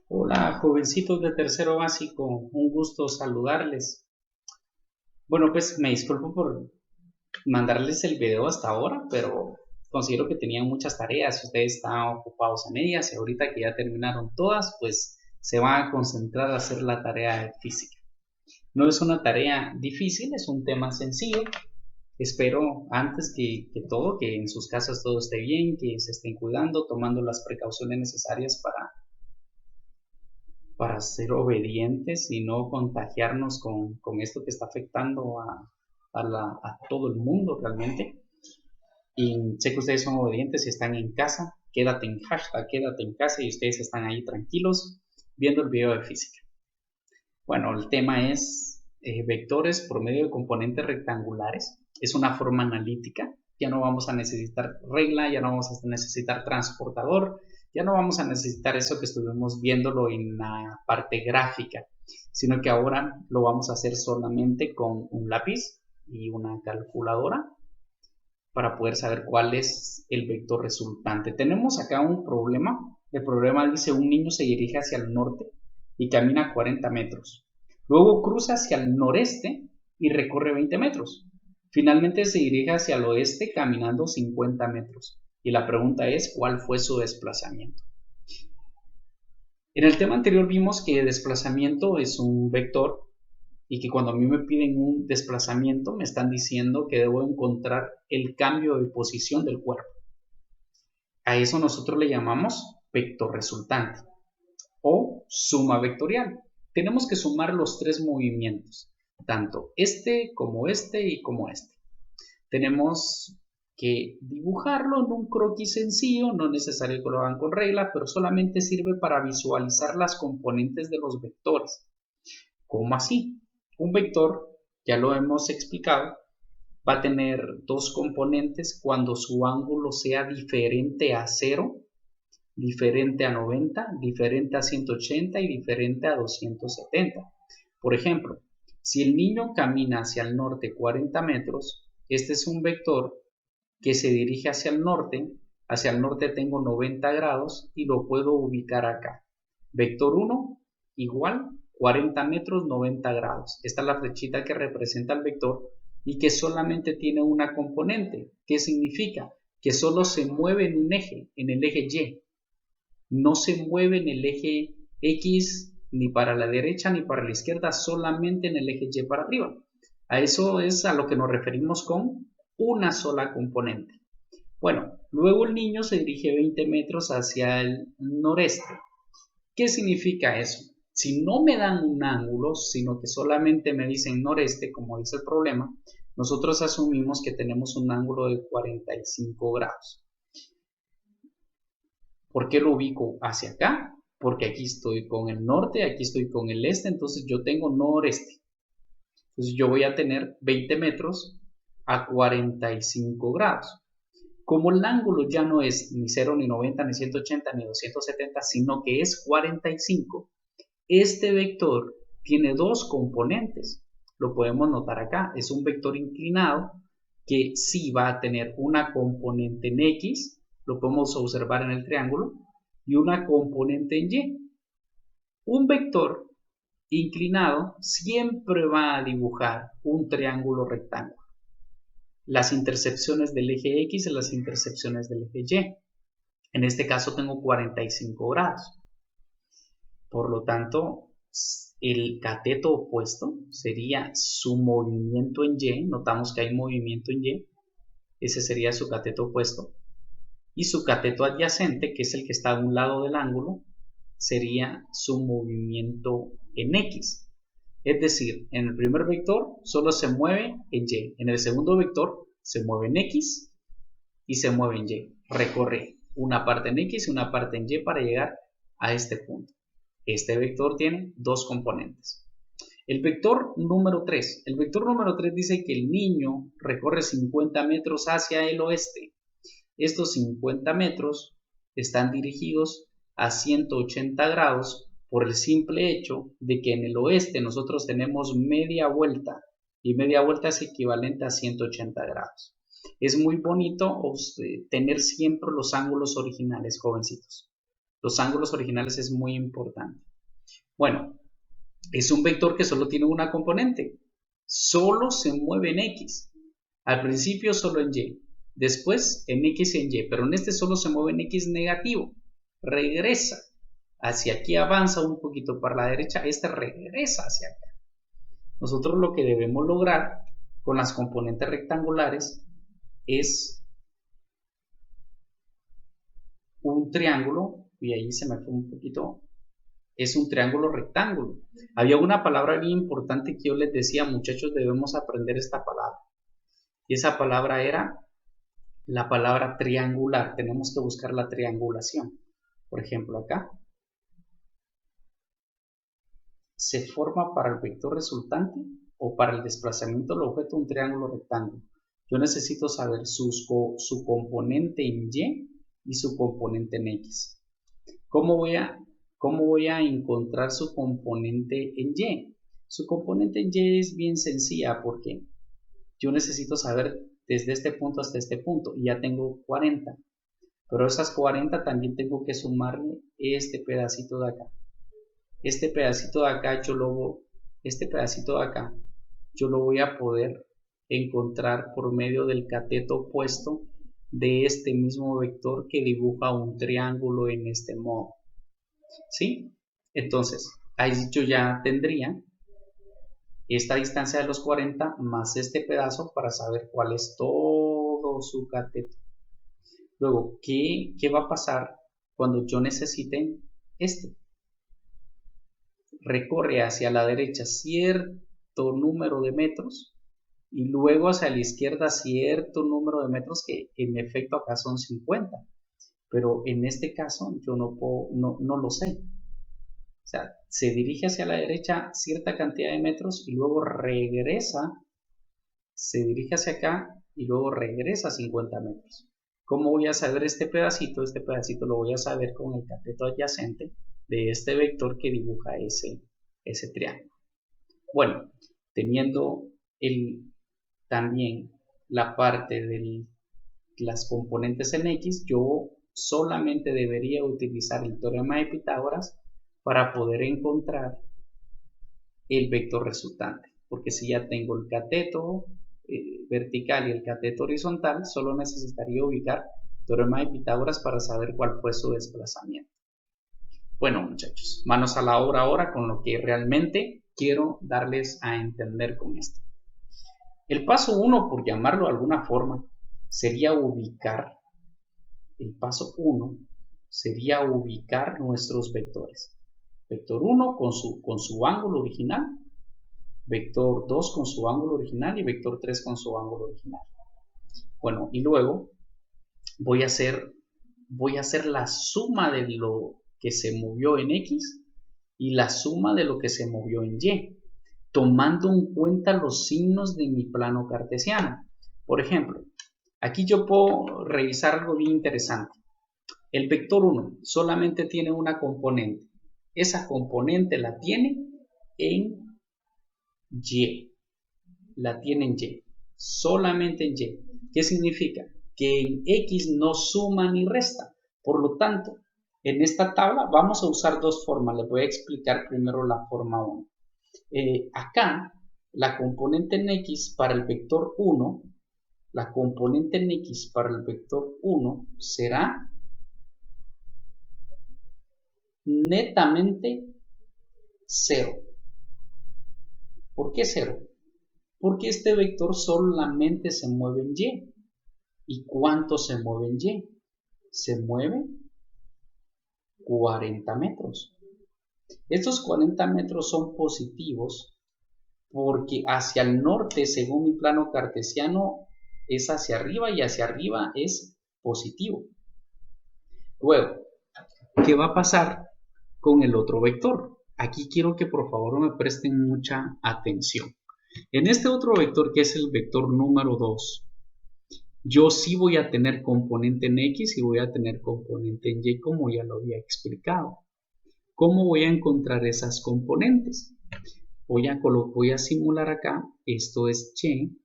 Hola, jovencitos de tercero básico, un gusto saludarles. Bueno, pues me disculpo por mandarles el video hasta ahora, pero considero que tenían muchas tareas, ustedes estaban ocupados en ellas y ahorita que ya terminaron todas, pues se van a concentrar a hacer la tarea de física. No es una tarea difícil, es un tema sencillo. Espero antes que todo que en sus casas todo esté bien, que se estén cuidando, tomando las precauciones necesarias para ser obedientes y no contagiarnos con esto que está afectando a todo el mundo realmente. Y sé que ustedes son obedientes y están en casa. Quédate en hashtag, quédate en casa y ustedes están ahí tranquilos viendo el video de física. Bueno, el tema es vectores por medio de componentes rectangulares. Es una forma analítica. Ya no vamos a necesitar regla, ya no vamos a necesitar transportador, ya no vamos a necesitar eso que estuvimos viéndolo en la parte gráfica, sino que ahora lo vamos a hacer solamente con un lápiz y una calculadora para poder saber cuál es el vector resultante. Tenemos acá un problema. El problema dice un niño se dirige hacia el norte y camina 40 metros. Luego cruza hacia el noreste y recorre 20 metros. Finalmente se dirige hacia el oeste caminando 50 metros. Y la pregunta es, ¿cuál fue su desplazamiento? En el tema anterior vimos que desplazamiento es un vector y que cuando a mí me piden un desplazamiento me están diciendo que debo encontrar el cambio de posición del cuerpo. A eso nosotros le llamamos vector resultante o suma vectorial. Tenemos que sumar los tres movimientos, tanto este como este y como este. Tenemos que dibujarlo en un croquis sencillo, no es necesario que lo hagan con regla, pero solamente sirve para visualizar las componentes de los vectores. ¿Cómo así? Un vector, ya lo hemos explicado, va a tener dos componentes cuando su ángulo sea diferente a 0, diferente a 90, diferente a 180 y diferente a 270. Por ejemplo, si el niño camina hacia el norte 40 metros, este es un vector que se dirige hacia el norte tengo 90 grados y lo puedo ubicar acá. Vector 1 igual 40 metros 90 grados. Esta es la flechita que representa el vector y que solamente tiene una componente. ¿Qué significa? Que solo se mueve en un eje, en el eje Y. No se mueve en el eje X ni para la derecha ni para la izquierda, solamente en el eje Y para arriba. A eso es a lo que nos referimos con una sola componente. Bueno, luego el niño se dirige 20 metros hacia el noreste. ¿Qué significa eso? Si no me dan un ángulo, sino que solamente me dicen noreste, como dice el problema, nosotros asumimos que tenemos un ángulo de 45 grados. ¿Por qué lo ubico hacia acá? Porque aquí estoy con el norte, aquí estoy con el este, entonces yo tengo noreste. Entonces yo voy a tener 20 metros a 45 grados. Como el ángulo ya no es ni 0, ni 90, ni 180, ni 270, sino que es 45, este vector tiene dos componentes. Lo podemos notar acá. Es un vector inclinado que sí va a tener una componente en X, lo podemos observar en el triángulo, y una componente en Y. Un vector inclinado siempre va a dibujar un triángulo rectángulo. Las intersecciones del eje X y las intersecciones del eje Y. En este caso tengo 45 grados. Por lo tanto, el cateto opuesto sería su movimiento en Y. Notamos que hay movimiento en Y. Ese sería su cateto opuesto. Y su cateto adyacente, que es el que está a un lado del ángulo, sería su movimiento en X. Es decir, en el primer vector solo se mueve en Y. En el segundo vector se mueve en X y se mueve en Y. Recorre una parte en X y una parte en Y para llegar a este punto. Este vector tiene dos componentes. El vector número 3. El vector número 3 dice que el niño recorre 50 metros hacia el oeste. Estos 50 metros están dirigidos a 180 grados por el simple hecho de que en el oeste nosotros tenemos media vuelta y media vuelta es equivalente a 180 grados. Es muy bonito tener siempre los ángulos originales, jovencitos. Los ángulos originales es muy importante. Bueno, es un vector que solo tiene una componente. Solo se mueve en X. Al principio solo en Y. Después en X y en Y. Pero en este solo se mueve en X negativo. Regresa. Hacia aquí avanza un poquito para la derecha. Este regresa hacia acá. Nosotros lo que debemos lograr con las componentes rectangulares es un triángulo. Y ahí se me fue un poquito. Es un triángulo rectángulo. Había una palabra bien importante que yo les decía, muchachos, debemos aprender esta palabra. Y esa palabra era la palabra triangular. Tenemos que buscar la triangulación. Por ejemplo, acá se forma para el vector resultante o para el desplazamiento del objeto un triángulo rectángulo. Yo necesito saber su componente en Y su componente en X. ¿Cómo voy a encontrar su componente en Y? Su componente en Y es bien sencilla porque yo necesito saber desde este punto hasta este punto y ya tengo 40. Pero esas 40 también tengo que sumarle este pedacito de acá. Este pedacito de acá yo lo voy a poder encontrar por medio del cateto opuesto de este mismo vector que dibuja un triángulo en este modo. ¿Sí? Entonces, ahí yo ya tendría esta distancia de los 40 más este pedazo para saber cuál es todo su cateto. Luego, ¿qué va a pasar cuando yo necesite este? Recorre hacia la derecha cierto número de metros y luego hacia la izquierda cierto número de metros que en efecto acá son 50. Pero en este caso yo no lo sé. O sea, se dirige hacia la derecha cierta cantidad de metros y luego regresa, se dirige hacia acá y luego regresa 50 metros. ¿Cómo voy a saber este pedacito? Este pedacito lo voy a saber con el cateto adyacente de este vector que dibuja ese triángulo. Bueno, teniendo también la parte de las componentes en X, yo solamente debería utilizar el teorema de Pitágoras para poder encontrar el vector resultante. Porque si ya tengo el cateto vertical y el cateto horizontal, solo necesitaría ubicar el teorema de Pitágoras para saber cuál fue su desplazamiento. Bueno, muchachos, manos a la obra ahora con lo que realmente quiero darles a entender con esto. El paso 1, por llamarlo de alguna forma, sería ubicar. El paso 1 sería ubicar nuestros vectores. Vector 1 con su ángulo original, vector 2 con su ángulo original y vector 3 con su ángulo original. Bueno, y luego voy a hacer la suma de lo que se movió en X y la suma de lo que se movió en Y, tomando en cuenta los signos de mi plano cartesiano. Por ejemplo, aquí yo puedo revisar algo bien interesante. El vector 1 solamente tiene una componente. Esa componente la tiene en Y. La tiene en Y. Solamente en Y. ¿Qué significa? Que en X no suma ni resta. Por lo tanto, en esta tabla vamos a usar dos formas. Les voy a explicar primero la forma 1. Acá, la componente en X para el vector 1, la componente en X para el vector 1 será netamente 0. ¿Por qué 0? Porque este vector solamente se mueve en Y. ¿Y cuánto se mueve en Y? Se mueve 40 metros. Estos 40 metros son positivos porque hacia el norte, según mi plano cartesiano, es hacia arriba y hacia arriba es positivo. Luego, ¿qué va a pasar con el otro vector? Aquí quiero que por favor me presten mucha atención. En este otro vector, que es el vector número 2, yo sí voy a tener componente en X y voy a tener componente en Y, como ya lo había explicado. ¿Cómo voy a encontrar esas componentes? Voy a simular acá, esto es Y,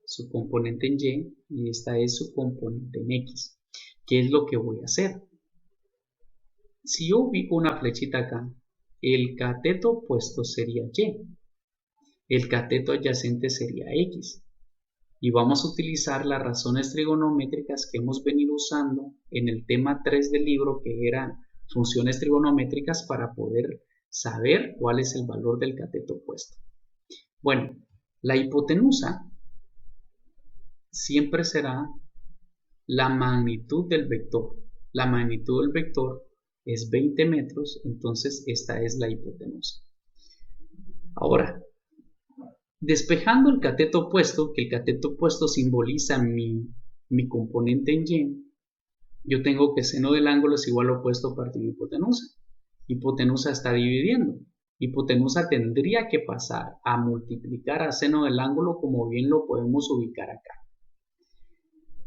su componente en Y, y esta es su componente en X. ¿Qué es lo que voy a hacer? Si yo ubico una flechita acá, el cateto opuesto sería Y, el cateto adyacente sería X. Y vamos a utilizar las razones trigonométricas que hemos venido usando en el tema 3 del libro, que eran funciones trigonométricas, para poder saber cuál es el valor del cateto opuesto. Bueno, la hipotenusa siempre será la magnitud del vector. La magnitud del vector es 20 metros, entonces esta es la hipotenusa. Ahora, despejando el cateto opuesto, que el cateto opuesto simboliza mi componente en Y, yo tengo que seno del ángulo es igual a opuesto partido hipotenusa. Hipotenusa está dividiendo. Hipotenusa tendría que pasar a multiplicar a seno del ángulo, como bien lo podemos ubicar acá.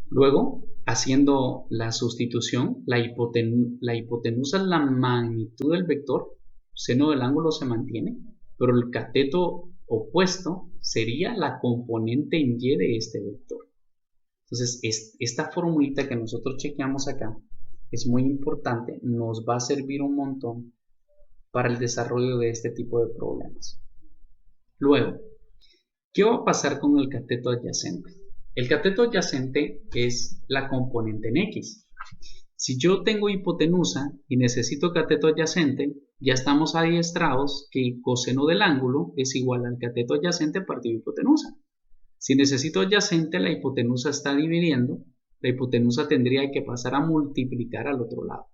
Luego, haciendo la sustitución, la hipotenusa es la magnitud del vector, seno del ángulo se mantiene, pero el cateto opuesto sería la componente en Y de este vector. Entonces, esta formulita que nosotros chequeamos acá es muy importante, nos va a servir un montón para el desarrollo de este tipo de problemas. Luego, ¿qué va a pasar con el cateto adyacente? El cateto adyacente es la componente en X. Si yo tengo hipotenusa y necesito cateto adyacente, ya estamos adiestrados que el coseno del ángulo es igual al cateto adyacente partido hipotenusa. Si necesito adyacente, la hipotenusa está dividiendo, la hipotenusa tendría que pasar a multiplicar al otro lado.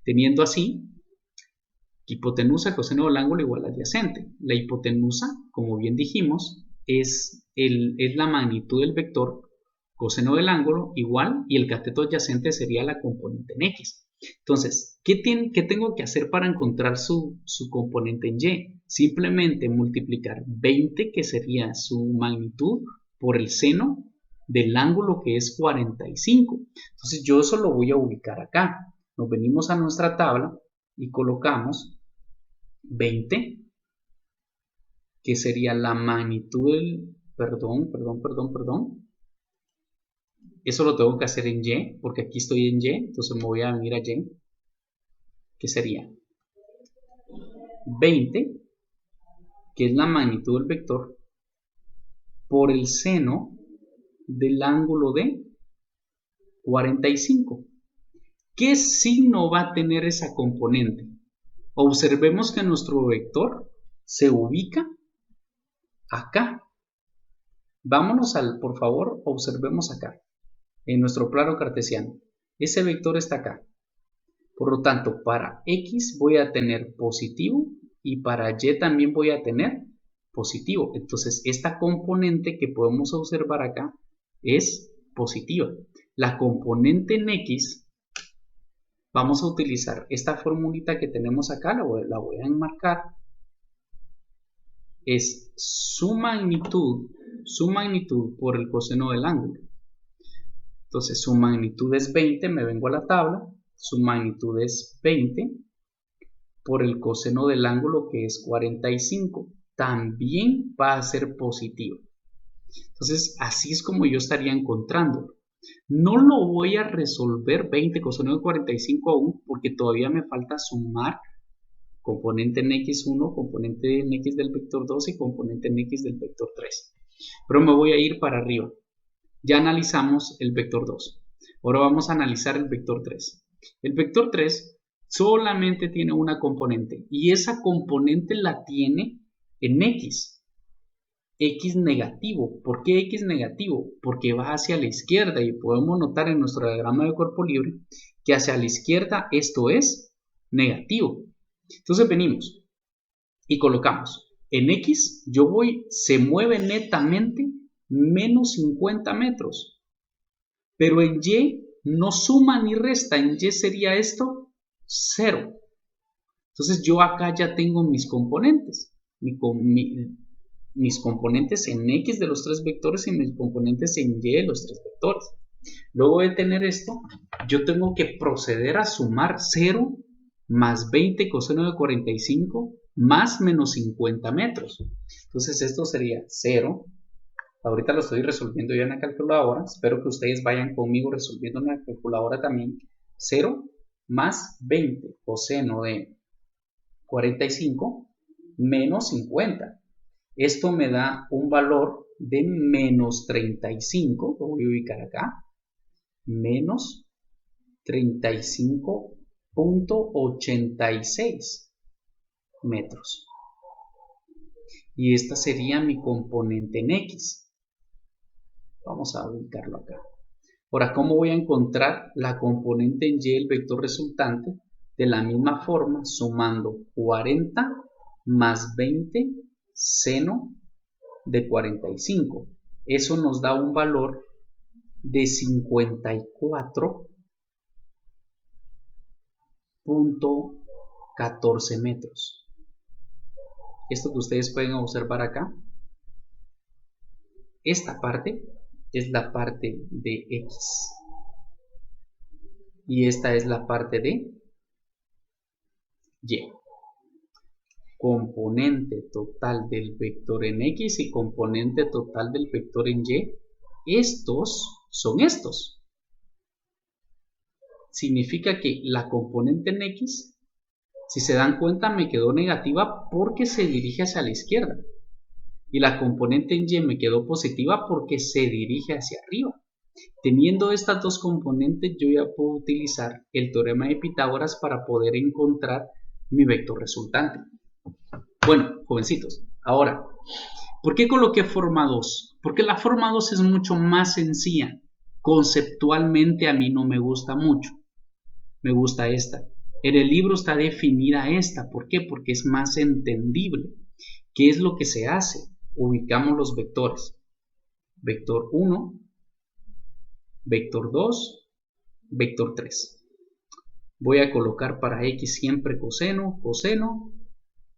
Teniendo así, hipotenusa coseno del ángulo igual a adyacente. La hipotenusa, como bien dijimos, es la magnitud del vector coseno del ángulo igual, y el cateto adyacente sería la componente en X. Entonces, ¿qué tengo que hacer para encontrar su componente en Y? Simplemente multiplicar 20, que sería su magnitud, por el seno del ángulo, que es 45. Entonces yo eso lo voy a ubicar acá. Nos venimos a nuestra tabla y colocamos 20, que sería la magnitud del... Perdón. Eso lo tengo que hacer en Y, porque aquí estoy en Y, entonces me voy a venir a Y, que sería 20, que es la magnitud del vector, por el seno del ángulo de 45. ¿Qué signo va a tener esa componente? Observemos que nuestro vector se ubica acá. Vámonos por favor, observemos acá, en nuestro plano cartesiano. Ese vector está acá. Por lo tanto, para X voy a tener positivo y para Y también voy a tener positivo. Entonces, esta componente que podemos observar acá es positiva. La componente en X, vamos a utilizar esta formulita que tenemos acá, la voy a enmarcar. Es su magnitud por el coseno del ángulo. Entonces, su magnitud es 20, me vengo a la tabla. Su magnitud es 20 por el coseno del ángulo, que es 45. También va a ser positivo. Entonces, así es como yo estaría encontrándolo. No lo voy a resolver 20 coseno de 45 aún, porque todavía me falta sumar componente en X1, componente en X del vector 2 y componente en X del vector 3. Pero me voy a ir para arriba. Ya analizamos el vector 2. Ahora vamos a analizar el vector 3. El vector 3 solamente tiene una componente, y esa componente la tiene en X. X negativo. ¿Por qué X negativo? Porque va hacia la izquierda, y podemos notar en nuestro diagrama de cuerpo libre que hacia la izquierda esto es negativo. Entonces venimos y colocamos en X, se mueve netamente menos 50 metros, pero en Y no suma ni resta, en Y sería esto 0. Entonces yo acá ya tengo mis componentes, mis componentes en X de los tres vectores y mis componentes en Y de los tres vectores. Luego de tener esto, yo tengo que proceder a sumar 0 más 20 coseno de 45 más menos 50 metros. Entonces esto sería 0. Ahorita lo estoy resolviendo yo en la calculadora. Espero que ustedes vayan conmigo resolviendo en la calculadora también. 0 más 20 coseno de 45 menos 50. Esto me da un valor de menos 35, lo voy a ubicar acá, menos 35.86 metros. Y esta sería mi componente en X. Vamos a ubicarlo acá. Ahora, ¿cómo voy a encontrar la componente en Y, el vector resultante? De la misma forma, sumando 40 más 20 seno de 45. Eso nos da un valor de 54.14 metros. Esto que ustedes pueden observar acá, esta parte es la parte de X y esta es la parte de Y. Componente total del vector en X y componente total del vector en Y, estos son estos. Significa que la componente en X, si se dan cuenta, me quedó negativa porque se dirige hacia la izquierda. Y la componente en Y me quedó positiva porque se dirige hacia arriba. Teniendo estas dos componentes, yo ya puedo utilizar el teorema de Pitágoras para poder encontrar mi vector resultante. Bueno, jovencitos, ahora, ¿por qué coloqué forma 2? Porque la forma 2 es mucho más sencilla. Conceptualmente a mí no me gusta mucho. Me gusta esta. En el libro está definida esta. ¿Por qué? Porque es más entendible. ¿Qué es lo que se hace? Ubicamos los vectores. Vector 1, vector 2, vector 3. Voy a colocar para X siempre coseno, coseno,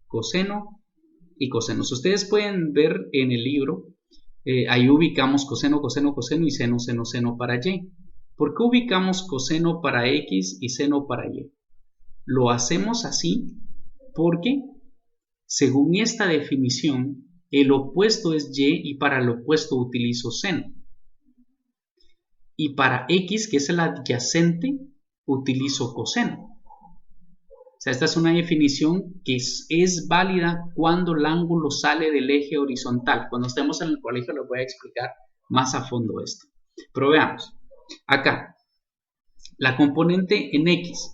coseno y coseno. Si ustedes pueden ver en el libro, ahí ubicamos coseno, coseno, coseno y seno, seno, seno para Y. ¿Por qué ubicamos coseno para X y seno para Y? Lo hacemos así porque, según esta definición, el opuesto es Y y para el opuesto utilizo seno. Y para X, que es el adyacente, utilizo coseno. O sea, esta es una definición que es válida cuando el ángulo sale del eje horizontal. Cuando estemos en el colegio les voy a explicar más a fondo esto. Pero veamos. Acá, la componente en X,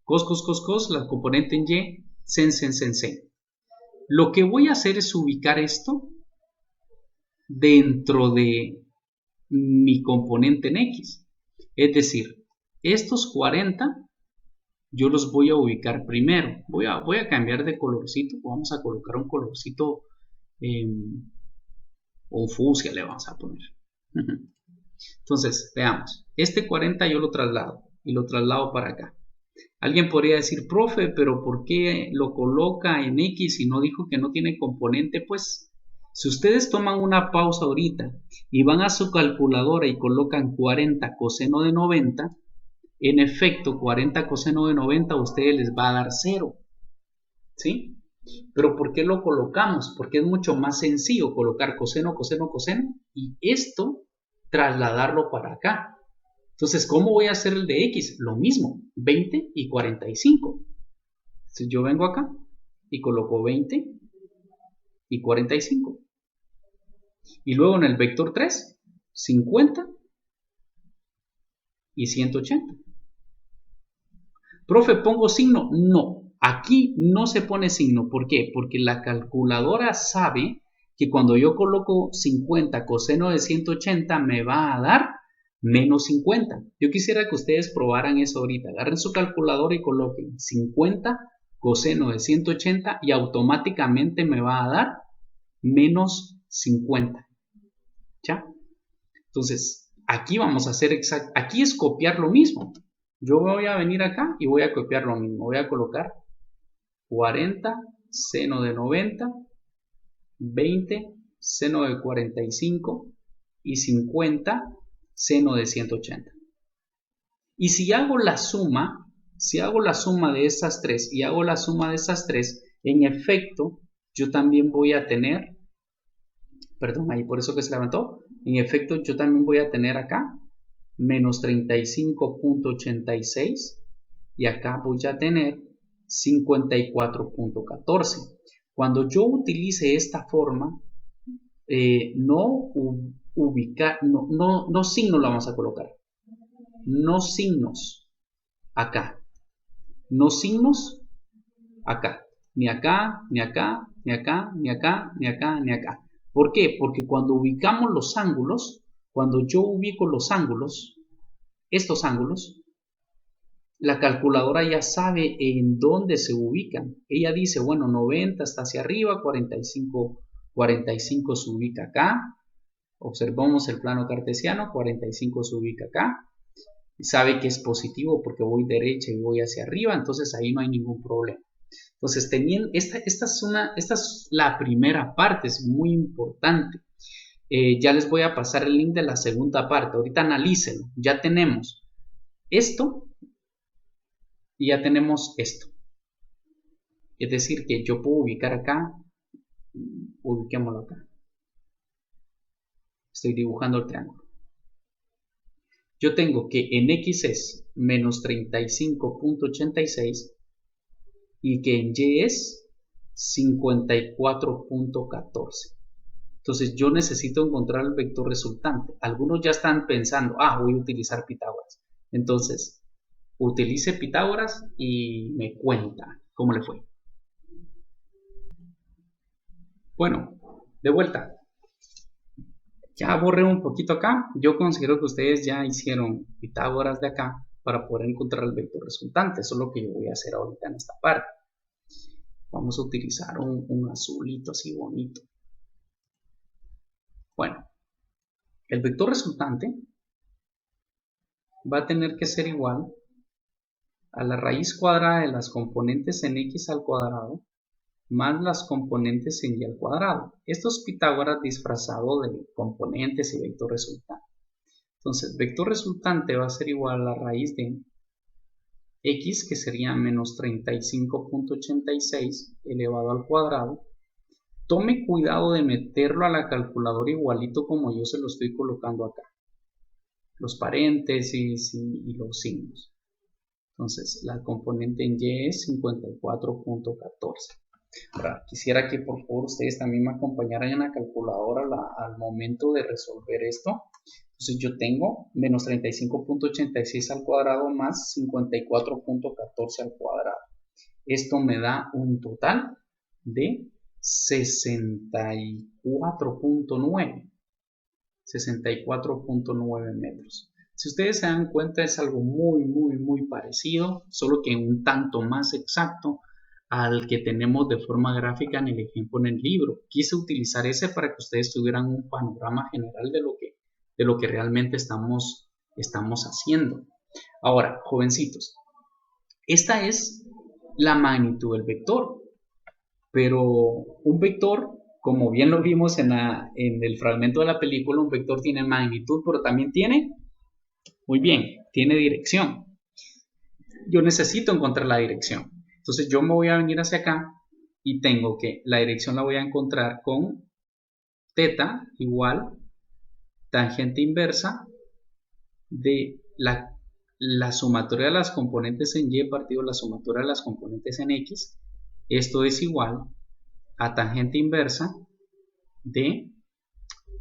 cos, cos, cos, cos, la componente en Y, sen, sen, sen, sen. Lo que voy a hacer es ubicar esto dentro de mi componente en X. Es decir, estos 40 yo los voy a ubicar primero. Voy a cambiar de colorcito. Vamos a colocar un colorcito o fucsia le vamos a poner. Entonces, veamos. Este 40 yo lo traslado y lo traslado para acá. Alguien podría decir, profe, pero ¿por qué lo coloca en X y no dijo que no tiene componente? Pues, si ustedes toman una pausa ahorita y van a su calculadora y colocan 40 coseno de 90, en efecto, 40 coseno de 90 a ustedes les va a dar 0. ¿Sí? Pero ¿por qué lo colocamos? Porque es mucho más sencillo colocar coseno, coseno, coseno y esto trasladarlo para acá. Entonces, ¿cómo voy a hacer el de X? Lo mismo, 20 y 45. Entonces, yo vengo acá y coloco 20 y 45. Y luego en el vector 3, 50 y 180. Profe, ¿pongo signo? No, aquí no se pone signo. ¿Por qué? Porque la calculadora sabe que cuando yo coloco 50 coseno de 180 me va a dar menos 50. Yo quisiera que ustedes probaran eso ahorita. Agarren su calculadora y coloquen 50 coseno de 180 y automáticamente me va a dar menos 50. ¿Ya? Entonces, aquí vamos a hacer exacto. Aquí es copiar lo mismo. Yo voy a venir acá y voy a copiar lo mismo. Voy a colocar 40 seno de 90, 20 seno de 45 y 50 seno de 180. Y si hago la suma de estas tres y hago la suma de estas tres, en efecto, yo también voy a tener, perdón, ahí por eso que se levantó, en efecto, yo también voy a tener acá menos 35.86 y acá voy a tener 54.14. Cuando yo utilice esta forma, no signos lo vamos a colocar, no signos acá, no signos acá, ni acá, ni acá, ni acá, ni acá, ni acá, ni acá. ¿Por qué? Porque cuando ubicamos los ángulos, cuando yo ubico los ángulos, estos ángulos, la calculadora ya sabe en dónde se ubican. Ella dice, bueno, 90 está hacia arriba, 45 se ubica acá. Observamos el plano cartesiano, 45 se ubica acá. Sabe que es positivo porque voy derecha y voy hacia arriba, entonces ahí no hay ningún problema. Entonces, esta es la primera parte, es muy importante. Ya les voy a pasar el link de la segunda parte. Ahorita analícenlo. Ya tenemos esto y ya tenemos esto. Es decir, que yo puedo ubicar acá, ubiquémoslo acá. Estoy dibujando el triángulo. Yo tengo que en X es menos 35.86 y que en Y es 54.14. Entonces yo necesito encontrar el vector resultante. Algunos ya están pensando, voy a utilizar Pitágoras. Entonces, utilice Pitágoras y me cuenta cómo le fue. Bueno, de vuelta. Ya borré un poquito acá. Yo considero que ustedes ya hicieron Pitágoras de acá para poder encontrar el vector resultante. Eso es lo que yo voy a hacer ahorita en esta parte. Vamos a utilizar un azulito así bonito. Bueno, el vector resultante va a tener que ser igual a la raíz cuadrada de las componentes en x al cuadrado más las componentes en y al cuadrado. Esto es Pitágoras disfrazado de componentes y vector resultante. Entonces, vector resultante va a ser igual a la raíz de x, que sería menos 35.86 elevado al cuadrado. Tome cuidado de meterlo a la calculadora igualito como yo se lo estoy colocando acá. Los paréntesis y los signos. Entonces, la componente en y es 54.14. Ahora, quisiera que por favor ustedes también me acompañaran en la calculadora al momento de resolver esto. Entonces yo tengo menos 35.86 al cuadrado más 54.14 al cuadrado. Esto me da un total de 64.9. 64.9 metros. Si ustedes se dan cuenta, es algo muy parecido, solo que un tanto más exacto al que tenemos de forma gráfica en el ejemplo en el libro. Quise utilizar ese para que ustedes tuvieran un panorama general de lo que realmente estamos haciendo. Ahora, jovencitos, esta es la magnitud del vector, pero un vector, como bien lo vimos en el fragmento de la película, un vector tiene magnitud, pero también tiene, muy bien, tiene dirección. Yo necesito encontrar la dirección. Entonces yo me voy a venir hacia acá y tengo que la dirección la voy a encontrar con θ igual tangente inversa de la sumatoria de las componentes en y partido la sumatoria de las componentes en x. Esto es igual a tangente inversa de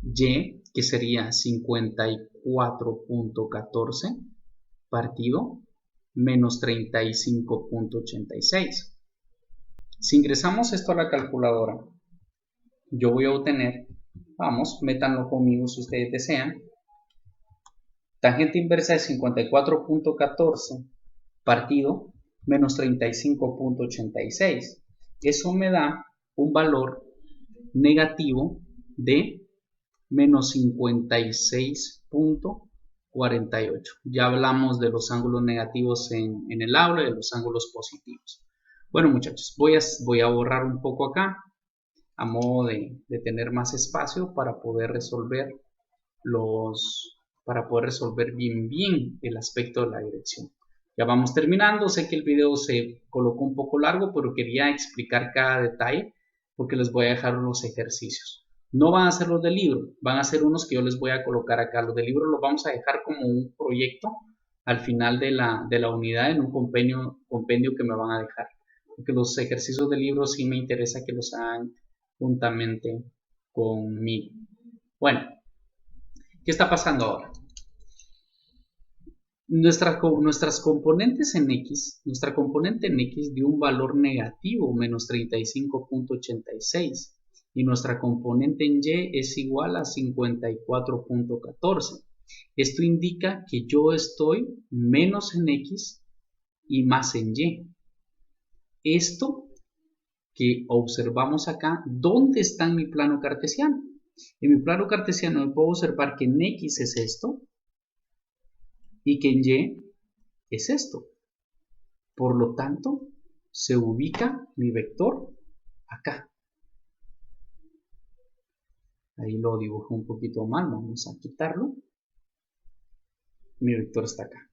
y, que sería 54.14 partido menos 35.86. Si ingresamos esto a la calculadora, yo voy a obtener, vamos, métanlo conmigo si ustedes desean, tangente inversa de 54.14 partido menos 35.86. Eso me da un valor negativo de menos 56.48. Ya hablamos de los ángulos negativos en el aula y de los ángulos positivos. Bueno, muchachos, voy a borrar un poco acá a modo de tener más espacio para poder resolver bien el aspecto de la dirección. Ya vamos terminando. Sé que el video se colocó un poco largo, pero quería explicar cada detalle porque les voy a dejar unos ejercicios. No van a ser los del libro, van a ser unos que yo les voy a colocar acá. Los del libro los vamos a dejar como un proyecto al final de la unidad en un compendio que me van a dejar. Porque los ejercicios del libro sí me interesa que los hagan juntamente conmigo. Bueno, ¿qué está pasando ahora? Nuestras componentes en X, nuestra componente en X dio un valor negativo, menos 35.86, y nuestra componente en Y es igual a 54.14. Esto indica que yo estoy menos en X y más en Y. Esto que observamos acá, ¿dónde está en mi plano cartesiano? En mi plano cartesiano me puedo observar que en X es esto y que en Y es esto. Por lo tanto, se ubica mi vector acá. Ahí lo dibujé un poquito mal, vamos a quitarlo. Mi vector está acá.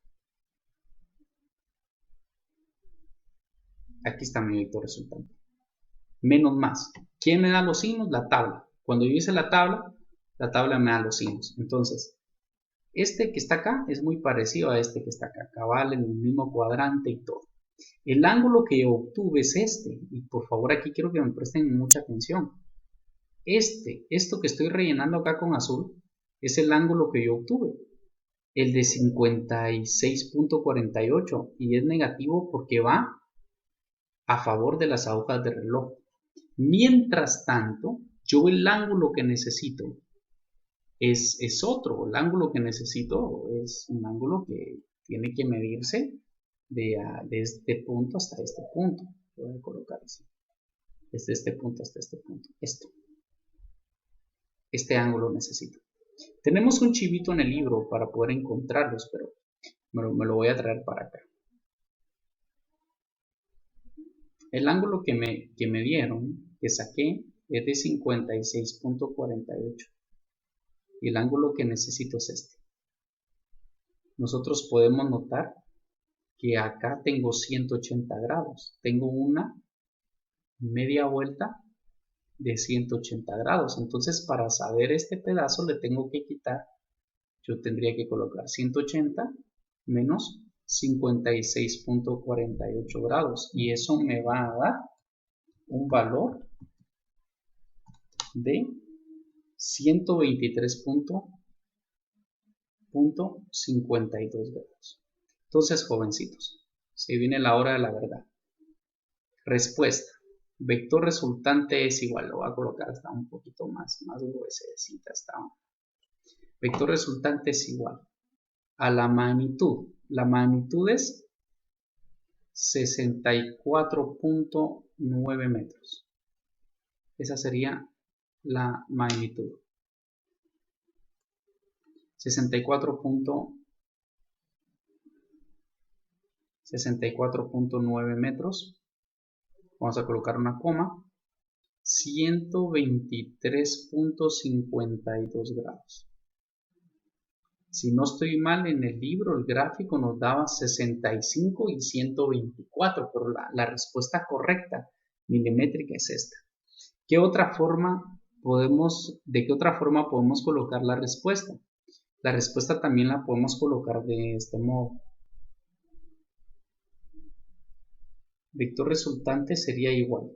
Aquí está mi vector resultante. Menos más. ¿Quién me da los signos? La tabla. Cuando yo hice la tabla me da los signos. Entonces, este que está acá es muy parecido a este que está acá. Cabal en el mismo cuadrante y todo. El ángulo que obtuve es este. Y por favor aquí quiero que me presten mucha atención. Esto que estoy rellenando acá con azul, es el ángulo que yo obtuve. El de 56.48. Y es negativo porque va a favor de las agujas de reloj. Mientras tanto, yo el ángulo que necesito es otro. El ángulo que necesito es un ángulo que tiene que medirse de este punto hasta este punto. Voy a colocar así. Desde este punto hasta este punto. Este ángulo necesito. Tenemos un chivito en el libro para poder encontrarlos, pero me lo voy a traer para acá. El ángulo que me dieron, que saqué, es de 56.48. Y el ángulo que necesito es este. Nosotros podemos notar que acá tengo 180 grados. Tengo una media vuelta de 180 grados. Entonces, para saber este pedazo le tengo que quitar. Yo tendría que colocar 180 menos 56.48 grados. Y eso me va a dar un valor de 123.52 grados. Entonces, jovencitos, se viene la hora de la verdad. Respuesta. Vector resultante es igual. Lo voy a colocar hasta un poquito más gruesecita. Vector resultante es igual a la magnitud. La magnitud es 64.9 metros. Esa sería la magnitud. 64.9 metros. Vamos a colocar una coma. 123.52 grados. Si no estoy mal en el libro, el gráfico nos daba 65 y 124, pero la respuesta correcta milimétrica es esta. ¿De qué otra forma podemos colocar la respuesta? La respuesta también la podemos colocar de este modo. Vector resultante sería igual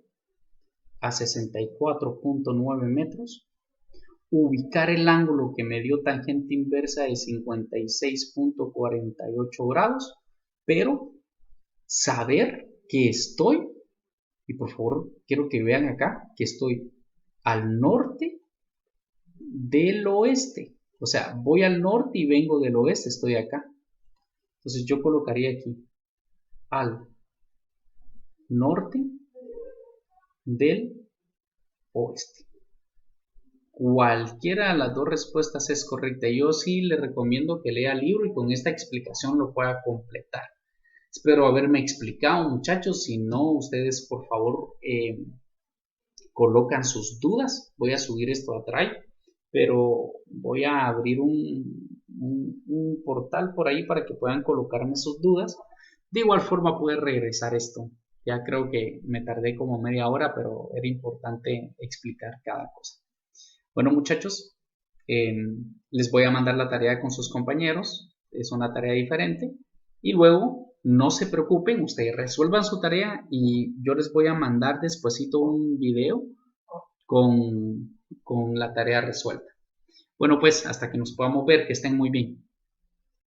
a 64.9 metros. Ubicar el ángulo que me dio tangente inversa de 56.48 grados, pero saber que estoy, y por favor quiero que vean acá, que estoy al norte del oeste. O sea, voy al norte y vengo del oeste, estoy acá. Entonces yo colocaría aquí al norte del oeste. Cualquiera de las dos respuestas es correcta. Yo sí le recomiendo que lea el libro y con esta explicación lo pueda completar. Espero haberme explicado, muchachos. Si no, ustedes por favor colocan sus dudas. Voy a subir esto a Drive, pero voy a abrir un portal por ahí para que puedan colocarme sus dudas. De igual forma pude regresar esto. Ya creo que me tardé como media hora, pero era importante explicar cada cosa. Bueno, muchachos, les voy a mandar la tarea con sus compañeros. es una tarea diferente. Y luego, no se preocupen, ustedes resuelvan su tarea y yo les voy a mandar despuesito un video con la tarea resuelta. Bueno, pues hasta que nos podamos ver, que estén muy bien.